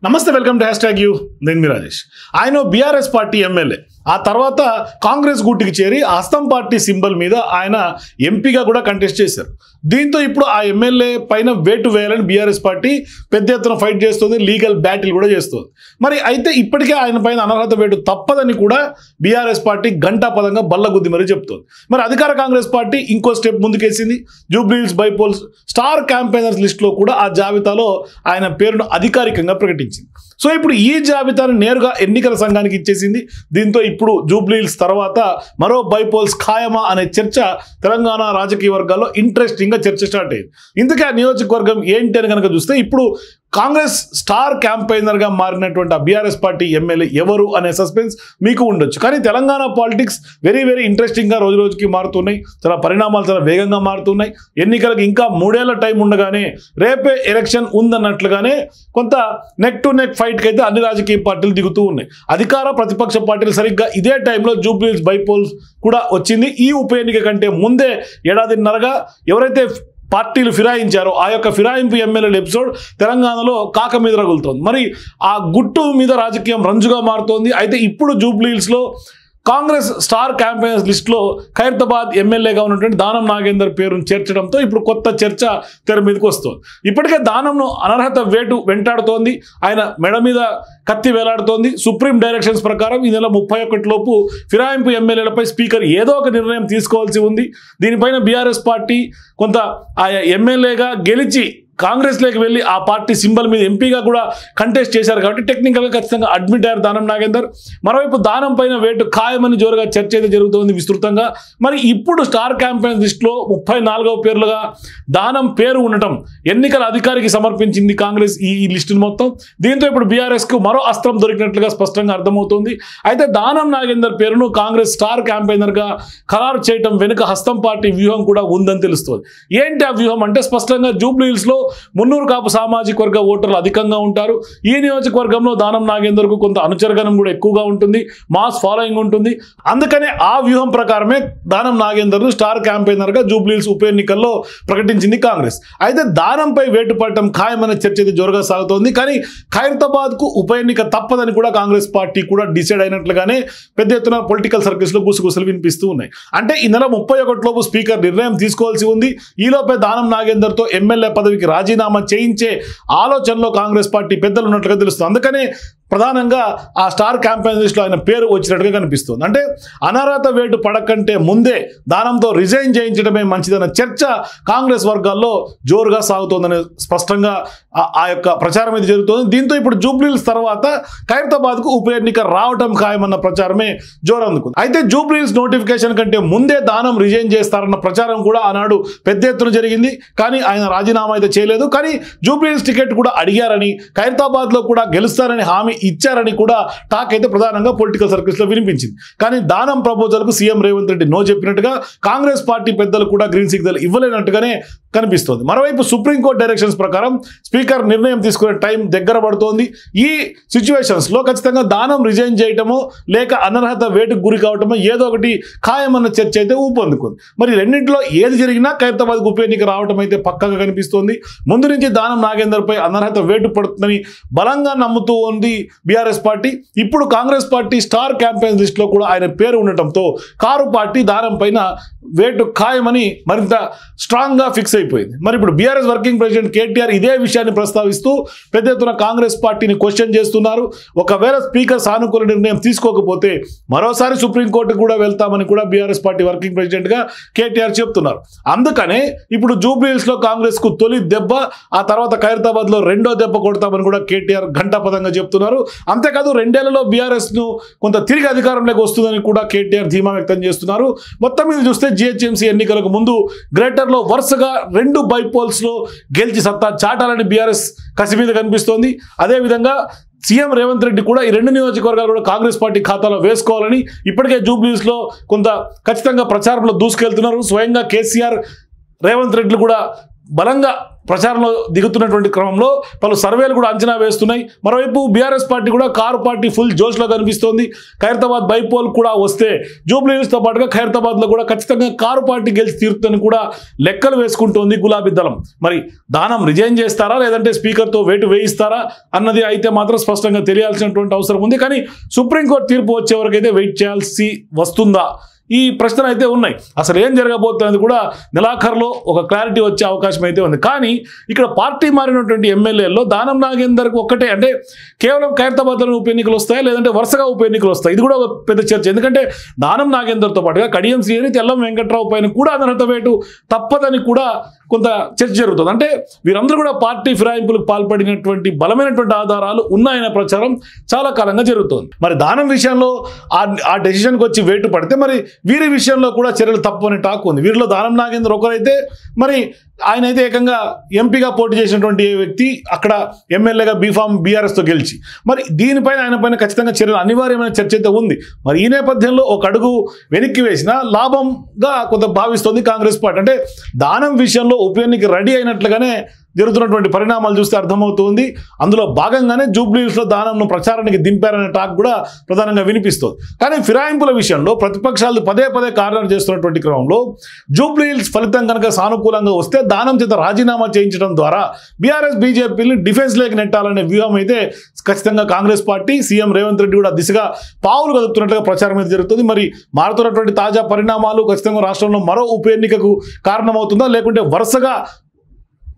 నమస్తే welcome to #you నేను మీ రాజేష్. ఆయన బీఆర్ఎస్ పార్టీ ఎమ్మెల్యే, ఆ తర్వాత కాంగ్రెస్ గూటికి చేరి హస్తం పార్టీ సింబల్ మీద ఆయన ఎంపీగా కూడా కంటెస్ట్ చేశారు. దీంతో ఇప్పుడు ఆ ఎమ్మెల్యే పైన వేటు వేయాలని బీఆర్ఎస్ పార్టీ పెద్ద ఎత్తున ఫైట్ చేస్తుంది, లీగల్ బ్యాటిల్ కూడా చేస్తుంది. మరి అయితే ఇప్పటికే ఆయన పైన అనర్హత వేటు తప్పదని కూడా బీఆర్ఎస్ పార్టీ గంటాపదంగా బల్లగుద్ది మరీ చెప్తోంది. మరి అధికార కాంగ్రెస్ పార్టీ ఇంకో స్టెప్ ముందుకేసింది. జూబ్లీహిల్స్ బైపోల్స్ స్టార్ క్యాంపెయినర్స్ లిస్టులో కూడా ఆ జాబితాలో ఆయన పేరును అధికారికంగా ప్రకటించింది. సో ఇప్పుడు ఈ జాబితాను నేరుగా ఎన్నికల సంఘానికి ఇచ్చేసింది. దీంతో ఇప్పుడు జూబ్లీహిల్స్ తర్వాత మరో బైపోల్స్ ఖాయమా అనే చర్చ తెలంగాణ రాజకీయ వర్గాల్లో ఇంట్రెస్టింగ్గా చర్చ స్టార్ట్ అయింది. ఇందుకే ఆ నియోజకవర్గం ఏంటి అని కనుక చూస్తే ఇప్పుడు కాంగ్రెస్ స్టార్ క్యాంపెయినర్గా మారినటువంటి ఆ బీఆర్ఎస్ పార్టీ ఎమ్మెల్యే ఎవరు అనే సస్పెన్స్ మీకు ఉండొచ్చు. కానీ తెలంగాణ పాలిటిక్స్ వెరీ ఇంట్రెస్టింగ్గా రోజు రోజుకి మారుతున్నాయి. చాలా పరిణామాలు చాలా వేగంగా మారుతున్నాయి. ఎన్నికలకు ఇంకా 3 ఏళ్ల టైం ఉండగానే రేపే ఎలక్షన్ ఉందన్నట్లుగానే కొంత నెక్ టు నెక్ ఫైట్కి అయితే అన్ని రాజకీయ పార్టీలు దిగుతూ ఉన్నాయి. అధికార ప్రతిపక్ష పార్టీలు సరిగ్గా ఇదే టైంలో జూబ్లీహిల్స్ బైపోల్స్ కూడా వచ్చింది. ఈ ఉప ఎన్నిక కంటే ముందే ఏడాదిన్నరగా ఎవరైతే పార్టీలు ఫిరాయించారో ఆ యొక్క ఫిరాయింపు ఎమ్మెల్యేల ఎపిసోడ్ తెలంగాణలో కాక మీద రగులుతోంది. మరి ఆ గుట్టు మీద రాజకీయం రంజుగా మారుతోంది. అయితే ఇప్పుడు జూబ్లీహిల్స్లో కాంగ్రెస్ స్టార్ క్యాంపెయినర్స్ లిస్టులో ఖైరతాబాద్ ఎమ్మెల్యేగా ఉన్నటువంటి దానం నాగేందర్ పేరును చేర్చడంతో ఇప్పుడు కొత్త చర్చ తెర మీదకి వస్తుంది. ఇప్పటికే దానంను అనర్హత వేటు వెంటాడుతోంది. ఆయన మెడ మీద కత్తి వేలాడుతోంది. సుప్రీం డైరెక్షన్స్ ప్రకారం ఈ నెల 31 లోపు ఫిరాయింపు ఎమ్మెల్యేలపై స్పీకర్ ఏదో ఒక నిర్ణయం తీసుకోవాల్సి ఉంది. దీనిపైన బీఆర్ఎస్ పార్టీ కొంత ఆయా ఎమ్మెల్యేగా గెలిచి కాంగ్రెస్లోకి వెళ్ళి ఆ పార్టీ సింబల్ మీద ఎంపీగా కూడా కంటెస్ట్ చేశారు కాబట్టి టెక్నికల్గా ఖచ్చితంగా అడ్మిట్ అయ్యారు దానం నాగేందర్. మరోవైపు దానం పైన వేటు ఖాయమని జోరుగా చర్చ అయితే జరుగుతోంది విస్తృతంగా. మరి ఇప్పుడు స్టార్ క్యాంపెయిన్ లిస్టులో 34వ పేర్లుగా దానం పేరు ఉండటం ఎన్నికల అధికారికి సమర్పించింది కాంగ్రెస్ ఈ లిస్టును మొత్తం. దీంతో ఇప్పుడు బీఆర్ఎస్కు మరో అస్త్రం దొరికినట్లుగా స్పష్టంగా అర్థమవుతోంది. అయితే దానం నాగేందర్ పేరును కాంగ్రెస్ స్టార్ క్యాంపెయినర్గా ఖరారు చేయడం వెనుక హస్తం పార్టీ వ్యూహం కూడా ఉందని తెలుస్తోంది. ఏంటి ఆ వ్యూహం అంటే స్పష్టంగా జూబ్లీహిల్స్లో మున్నూరు కాపు సామాజిక వర్గ ఓటర్లు అధికంగా ఉంటారు. ఈ నియోజకవర్గంలో దానం నాగేందర్కు కొంత అనుచరగణం కూడా ఎక్కువగా ఉంటుంది, మాస్ ఫాలోయింగ్ ఉంటుంది. అందుకనే ఆ వ్యూహం ప్రకారమే దానం నాగేందర్ను స్టార్ క్యాంపెయినర్గా జూబ్లీహిల్స్ ఉప ఎన్నికల్లో ప్రకటించింది కాంగ్రెస్. అయితే దానంపై వేటు పడటం ఖాయమనే చర్చ అయితే జోరుగా సాగుతోంది. కానీ ఖైరతాబాద్కు ఉప ఎన్నిక తప్పదని కూడా కాంగ్రెస్ పార్టీ కూడా డిసైడ్ అయినట్లుగానే పెద్ద ఎత్తున పొలిటికల్ సర్కిల్స్లో గుసగుసలు వినిపిస్తూ ఉన్నాయి. అంటే ఈ నెల 31 లోపు స్పీకర్ నిర్ణయం తీసుకోవాల్సి ఉంది. ఈలోపే దానం నాగేందర్తో ఎమ్మెల్యే పదవికి రాజీనామా చేయించే ఆలోచనలో కాంగ్రెస్ పార్టీ పెద్దలు ఉన్నట్లుగా తెలుస్తుంది. అందుకనే ప్రధానంగా ఆ స్టార్ క్యాంపెయిన్ లిస్టులో ఆయన పేరు వచ్చినట్టుగా కనిపిస్తుంది. అంటే అనర్హత వేటు పడకంటే ముందే దానంతో రిజైన్ చేయించడమే మంచిదన్న చర్చ కాంగ్రెస్ వర్గాల్లో జోరుగా సాగుతోందని స్పష్టంగా ఆ యొక్క ప్రచారం అయితే జరుగుతుంది. దీంతో ఇప్పుడు జూబ్లీహిల్స్ తర్వాత ఖైరతాబాద్కు ఉప ఎన్నిక రావటం ఖాయమన్న ప్రచారమే జోరు అందుకుంది. అయితే జూబ్లీహిల్స్ నోటిఫికేషన్ కంటే ముందే దానం రిజైన్ చేస్తారన్న ప్రచారం కూడా ఆనాడు పెద్ద ఎత్తున జరిగింది. కానీ ఆయన రాజీనామా అయితే చేయలేదు. కానీ జూబ్లీహిల్స్ టికెట్ కూడా అడిగారని, ఖైరతాబాద్లో కూడా గెలుస్తారని హామీ ఇచ్చారని కూడా టాక్ అయితే ప్రధానంగా పొలిటికల్ సర్కిల్స్లో వినిపించింది. కానీ దానం ప్రపోజల్కు సీఎం రేవంత్ రెడ్డి నో చెప్పినట్టుగా కాంగ్రెస్ పార్టీ పెద్దలు కూడా గ్రీన్ సిగ్నల్ ఇవ్వలేనట్టుగానే కనిపిస్తోంది. మరోవైపు సుప్రీంకోర్టు డైరెక్షన్స్ ప్రకారం స్పీకర్ నిర్ణయం తీసుకునే టైం దగ్గర పడుతోంది. ఈ సిచ్యువేషన్స్లో ఖచ్చితంగా దానం రిజైన్ చేయటమో లేక అనర్హత వేటుకు గురి కావటమో ఏదో ఒకటి ఖాయమన్న చర్చ అయితే ఊపందుకుంది. మరి రెండింటిలో ఏది జరిగినా ఖైరతాబాద్ ఉప ఎన్నిక రావటం అయితే పక్కగా కనిపిస్తోంది. ముందు నుంచి దానం నాగేందర్పై అనర్హత వేటు పడుతుందని బలంగా నమ్ముతూ ఉంది బీఆర్ఎస్ పార్టీ. ఇప్పుడు కాంగ్రెస్ పార్టీ స్టార్ క్యాంపెయిన్ లిస్టులో కూడా ఆయన పేరు ఉండటంతో కారు పార్టీ దానం పైన వేటు ఖాయమని మరింత స్ట్రాంగ్గా ఫిక్స్ అయిపోయింది. మరి ఇప్పుడు బీఆర్ఎస్ వర్కింగ్ ప్రెసిడెంట్ కేటీఆర్ ఇదే విషయాన్ని ప్రస్తావిస్తూ పెద్ద ఎత్తున కాంగ్రెస్ పార్టీని క్వశ్చన్ చేస్తున్నారు. ఒకవేళ స్పీకర్ సానుకూల నిర్ణయం తీసుకోకపోతే మరోసారి సుప్రీంకోర్టుకు కూడా వెళ్తామని కూడా బీఆర్ఎస్ పార్టీ వర్కింగ్ ప్రెసిడెంట్గా కేటీఆర్ చెప్తున్నారు. అందుకనే ఇప్పుడు జూబ్లీహిల్స్లో కాంగ్రెస్కు తొలి దెబ్బ, ఆ తర్వాత ఖైరతాబాద్లో రెండో దెబ్బ కొడతామని కూడా కేటీఆర్ ఘంటాపదంగా చెప్తున్నారు. అంతేకాదు 2 ఏళ్లలో బీఆర్ఎస్ను కొంత తిరిగి అధికారంలోకి వస్తుందని కూడా కేటీఆర్ ధీమా వ్యక్తం చేస్తున్నారు. మొత్తం మీద చూస్తే జీహెచ్ఎంసీ ఎన్నికలకు ముందు గ్రేటర్లో వరుసగా 2 బైపోల్స్లో గెలిచి సత్తా చాటాలని బీఆర్ఎస్ కసి మీద కనిపిస్తోంది. అదేవిధంగా సీఎం రేవంత్ రెడ్డి కూడా ఈ 2 నియోజకవర్గాలు కూడా కాంగ్రెస్ పార్టీ ఖాతాలో వేసుకోవాలని ఇప్పటికే జూబ్లీహిల్స్లో కొంత ఖచ్చితంగా ప్రచారంలో దూసుకెళ్తున్నారు. స్వయంగా కేసీఆర్ రేవంత్ రెడ్డి కూడా బలంగా ప్రచారంలో దిగుతున్నటువంటి క్రమంలో పలు సర్వేలు కూడా అంచనా వేస్తున్నాయి. మరోవైపు బీఆర్ఎస్ పార్టీ కూడా కారు పార్టీ ఫుల్ జోష్లో కనిపిస్తోంది. ఖైరతాబాద్ బైపోల్ కూడా వస్తే జూబ్లీ హిల్స్తో పాటుగా ఖైరతాబాద్లో కూడా ఖచ్చితంగా కారు పార్టీ గెలిచి తీరుతుందని కూడా లెక్కలు వేసుకుంటోంది గులాబీ దళం. మరి దానం రిజైన్ చేస్తారా లేదంటే స్పీకర్తో వేటు వేయిస్తారా అన్నది అయితే మాత్రం స్పష్టంగా తెలియాల్సినటువంటి అవసరం ఉంది. కానీ సుప్రీంకోర్టు తీర్పు వచ్చే వరకు అయితే వెయిట్ చేయాల్సి వస్తుందా, ఈ ప్రశ్నలు అయితే ఉన్నాయి. అసలు ఏం జరగబోతున్నది కూడా నెలాఖరులో ఒక క్లారిటీ వచ్చే అవకాశం అయితే ఉంది. కానీ ఇక్కడ పార్టీ మారినటువంటి ఎమ్మెల్యేల్లో దానం నాగేందర్కి ఒక్కటే, అంటే కేవలం ఖైరతాబాద్లో ఉప ఎన్నికలు వస్తాయా లేదంటే వరుసగా ఉప ఎన్నికలు వస్తాయి, ఇది కూడా ఒక పెద్ద చర్చ. ఎందుకంటే దానం నాగేందర్తో పాటుగా కడియం శ్రీహరి, తెల్లం వెంకట్రావు పైన కూడా అనర్హత వేటు తప్పదని కూడా కొంత చర్చ జరుగుతుంది. అంటే వీరందరూ కూడా పార్టీ ఫిరాయింపులకు పాల్పడినటువంటి బలమైనటువంటి ఆధారాలు ఉన్నాయనే ప్రచారం చాలా కాలంగా జరుగుతుంది. మరి దానం విషయంలో ఆ డెసిషన్కి వచ్చి వేటు పడితే మరి వీరి విషయంలో కూడా చర్యలు తప్పు అనే టాక్ ఉంది. వీరిలో దానం నాగేందర్ ఒకరైతే మరి ఆయన అయితే ఏకంగా ఎంపీగా పోటీ చేసినటువంటి వ్యక్తి అక్కడ ఎమ్మెల్యేగా బీఫామ్ బీఆర్ఎస్తో గెలిచి, మరి దీనిపైన ఆయన పైన ఖచ్చితంగా చర్యలు అనివార్యమైన చర్చ అయితే ఉంది. మరి ఈ నేపథ్యంలో ఒక అడుగు వెనక్కి వేసిన లాభంగా కొంత భావిస్తోంది కాంగ్రెస్ పార్టీ. అంటే దానం విషయంలో ఉప ఎన్నిక రెడీ అయినట్లుగానే జరుగుతున్నటువంటి పరిణామాలు చూస్తే అర్థమవుతుంది. అందులో భాగంగానే జూబ్లీ హిల్స్లో దానంను ప్రచారానికి దింపారనే టాక్ కూడా ప్రధానంగా వినిపిస్తుంది. కానీ ఫిరాయింపుల విషయంలో ప్రతిపక్షాలు పదే పదే కారణాలు చేస్తున్నటువంటి క్రమంలో జూబ్లీ హిల్స్ ఫలితం కనుక సానుకూలంగా వస్తే దానం చేత రాజీనామా చేయించడం ద్వారా బీఆర్ఎస్ బీజేపీని డిఫెన్స్లోకి నెట్టాలనే వ్యూహం అయితే ఖచ్చితంగా కాంగ్రెస్ పార్టీ సీఎం రేవంత్ రెడ్డి కూడా దిశగా పావులు కదుపుతున్నట్టుగా ప్రచారం అయితే జరుగుతుంది. మరి మారుతున్నటువంటి తాజా పరిణామాలు ఖచ్చితంగా రాష్ట్రంలో మరో ఉప ఎన్నికకు కారణమవుతుందా, లేకుంటే వరుసగా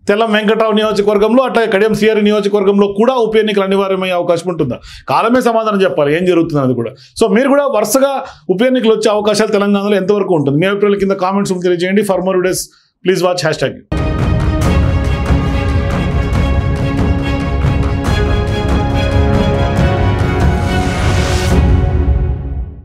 తెల్లం వెంకట్రావు నియోజకవర్గంలో అట్లాగే కడియం శ్రీహరి నియోజకవర్గంలో కూడా ఉప ఎన్నికలు అనివార్యమయ్యే అవకాశం ఉంటుందా? కాలమే సమాధానం చెప్పాలి ఏం జరుగుతుంది అది కూడా. సో మీరు కూడా వరుసగా ఉప ఎన్నికలు వచ్చే అవకాశాలు తెలంగాణలో ఎంతవరకు ఉంటుంది? మీ అభిప్రాయాల కింద కామెంట్స్ తెలియజేయండి. For more videos please watch #.